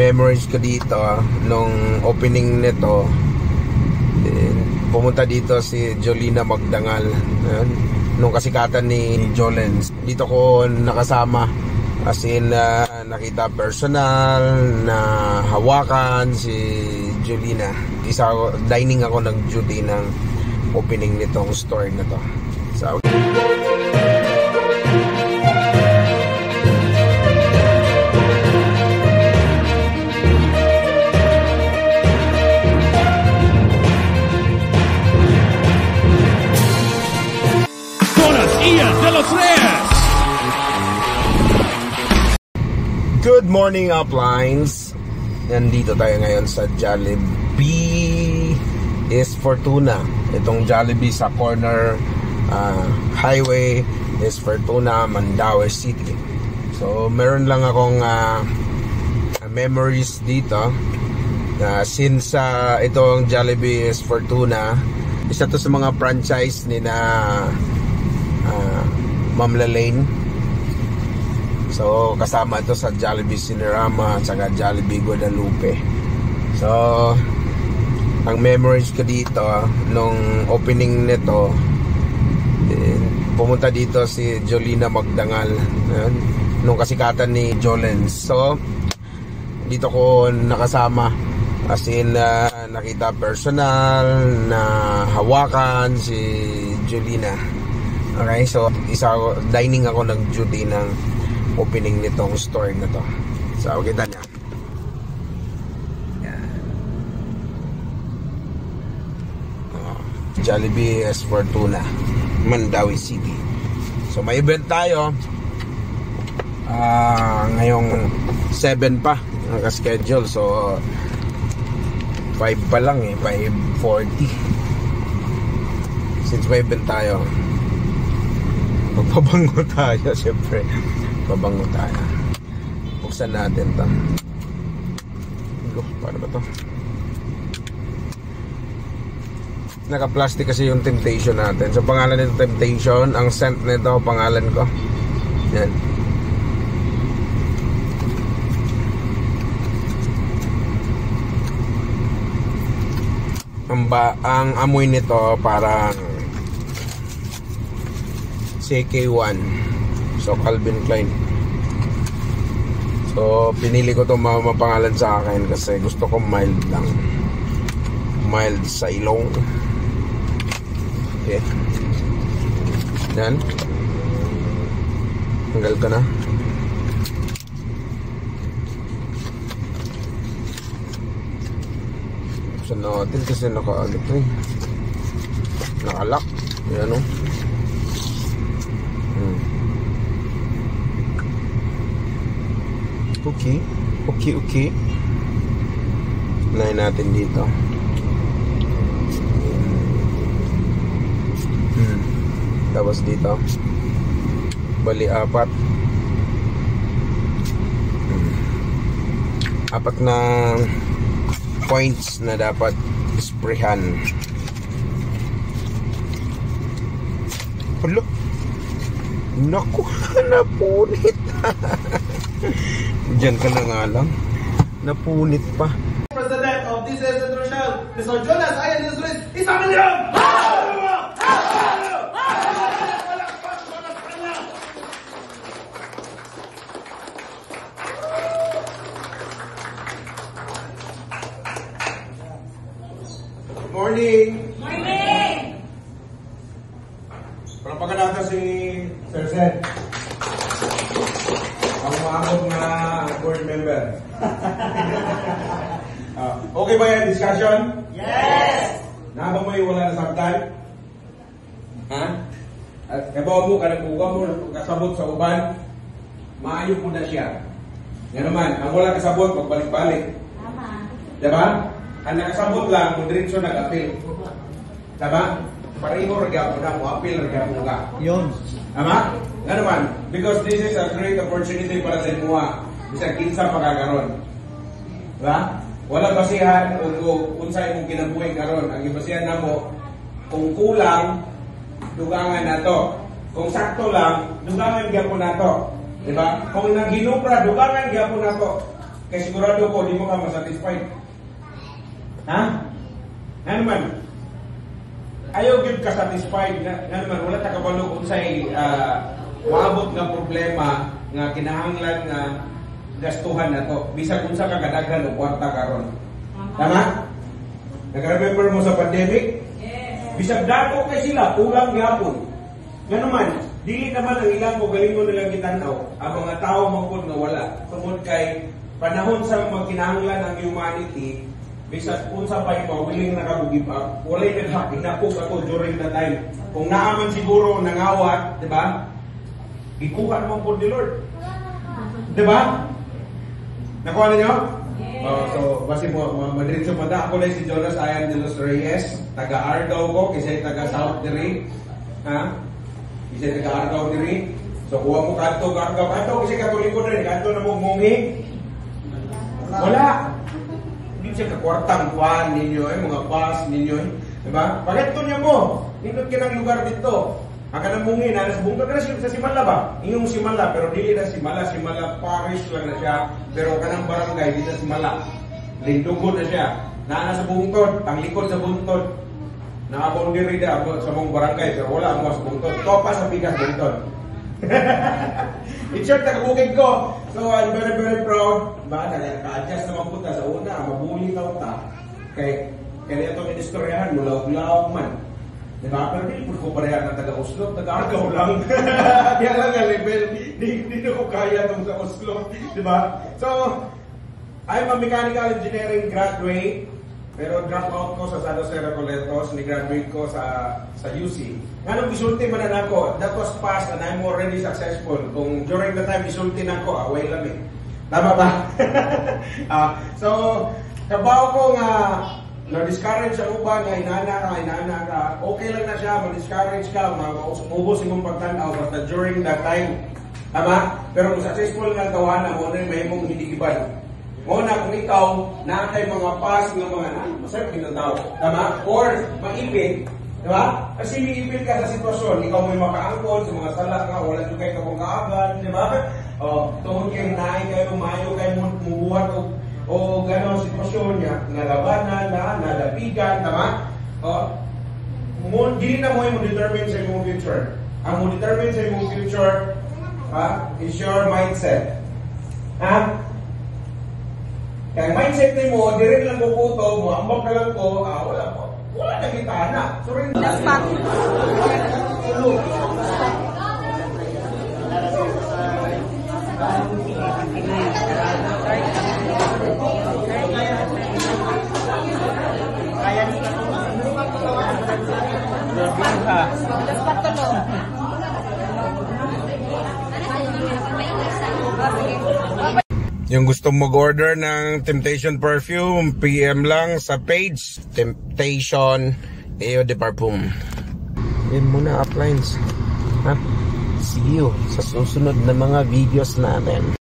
memories ko dito nung opening nito, pumunta dito si Jolina Magdangal nung kasikatan ni Jolens. Dito ko nakasama, as in nakita personal na hawakan si Jolina. Dining ako nag-duty ng opening nitong store na to. So good morning, uplines. Nandito tayo ngayon sa Jollibee is Fortuna. Itong Jollibee sa corner highway is Fortuna, Mandaue City. So meron lang akong memories dito since itong Jollibee is Fortuna, isa to sa mga franchise ni na Ma'am Lalaine. So kasama ito sa Jollibee Cinerama at saka Jollibee Guadalupe. So ang memories ko dito nung opening nito, pumunta dito si Jolina Magdangal nung kasikatan ni Jolens. So dito ko nakasama, as in nakita personal na hawakan si Jolina. Okay, so dining ako nag-duty ng opening nitong store na to. So kita niya, Jollibee S Fortuna, Mandaue City. So may event tayo ngayong 7 pa naka-schedule. So 5 pa lang 5:40. Since may event tayo, magpabango tayo, syempre. Pabango tayo. Buksan natin to. Paano ba to? Naka-plastic kasi yung Temptation natin. So pangalan nito Temptation. Ang scent nito, pangalan ko. Yan. Ang amoy nito parang CK1. So Calvin Klein. So pinili ko itong mapangalan sa akin kasi gusto ko mild lang. Mild sa ilong. Okay. Yan. Tanggal ka na. Buksan natin kasi naka-alok Nakalak. Yan o. Okay. Unahin natin dito. Tapos dito. Bali 4. 4 na points na dapat sprayhan. Hello. Naku, napunit. Diyan ka na nga lang. Napunit pa. President of this Rochelle, Mr. Jonas Ayan Israel, isama niyo! Morning! Morning! Palapakan natin si Sir Seth. Ang maamog na board member. Okay ba yan? Discussion? Yes! Nabang mo yung wala na sabtan? Ha? At kabawa mo, kanakuha mo, kasabot sa uban, maayos mo na siya. Nga naman, ang wala kasabot, magbalik-balik. Tama. Diba? Ang nakasabot lang, kung diretso nag-apil. Diba? Pareho ragyan mo na, mo apil ragyan mo ka. Yun. Tama? Nga naman, because this is a great opportunity para sa imuha. Bisa kinsa pagkakaroon. Diba? Wala basihan kung unsay mong kinabuhi karon. Ang ibasihan na mo, kung kulang, dugangan na to. Kung sakto lang, dugangan gyapon na to. Diba? Kung naghinupra, dugangan gyapon na to. Kaya sigurado ko, di mo ka masatisfied. Ha? Nga naman, ayaw yun ka-satisfied. Nga naman, wala ta kabalo kung sa'y maabot nga problema nga kinahanglan nga gastuhan na to. Bisag kung sa kagadagan o kwarta karon. Tama? Nag-remember mo sa pandemic? Yes. Bisag dako kay sila, ulang gyapon. Nga naman, dili naman ang ilang mo galingon nilang gitanaw. Ang mga tao mangkod nga wala. Tungod kay panahon sa magkinahanglan ang humanity, bisag unsa pa yung willing na ka-give up, walay naghakinapog ako during the time. Kung naaman siguro nangawat, di ba? Gikuha naman po ni Lord. Di ba? Nakuha ninyo? So, basi mo, madiretso pa da. Ako lang si Jonas Ayan de los Reyes. Taga-Argao ko, kasi taga-South Diri. Ha? Kasi taga-Argao Diri. So, kuha mo kanto, Argao. Kanto, kasi katulikod rin. Kanto na mo mungi. Wala. Hindi siya kakwartang kuhan ninyo, mga bus ninyo. Diba? Pagkito niya mo, nindot ka ng lugar dito. Ang kanang mungi na, bungkag na sa Simala ba? Iyong Simala, pero dili na Simala. Simala Parish lang na siya. Pero kanang barangay, di na Simala. Lindugod na siya. Naana sa bungtod, ang likod sa buntod. Nakaboundary na sa mong barangay, pero wala mo sa buntod. Topa sa pigas buntod. In short, nakabukid ko. So, I'm very, very proud. Ba, naka-adjust naman punta sa una. Mabuli ka ta. Kaya ito ministoryahan, lulaw-lulaw man. Diba? Pero hindi ko pareha ng taga-Oslo. Taga-Argao lang. Kaya lang nga level. Hindi ko kaya itong sa Oslo. Diba? So, I'm a mechanical engineering graduate. Pero drop out ko sa San Jose Recoletos. Ni-graduate ko sa UC. Anong isulti man na ako? That was past and I'm already successful. Kung during the time isulti na ako, away lang eh. Tama ba? So, kabaw ko nga na-discourage sa uban nga inana ka, okay lang na siya, ma-discourage ka, maubos imong pagtanaw basta during that time. Tama? Pero kung successful nga tawanan mo na may mong hindi iban. Mo na kung ikaw nakay mga pass nga mga masarap ginataw. Tama? Or maipit, diba? Kasi maipit ka sa sitwasyon, ikaw may makaangkol sa mga sala nga, wala nyo kayo kapong kaaban, diba? O, tungkol kayo naay kayo, mayo kayo mubuhat o gano'ng sitwasyon niya, nalabanan na, nalapigan, tama? Hindi na mo yung determine sa imong future. Ang mo determine sa imong future is your mindset. Ha? Kaya mindset ni mo, di rin lang puputo, mo ambak na lang ko, wala na kita na. So rin yung gusto mag-order ng Temptation Perfume, PM lang sa page Temptation Eau de Parfum. Yan muna uplines. See you sa susunod na mga videos namin.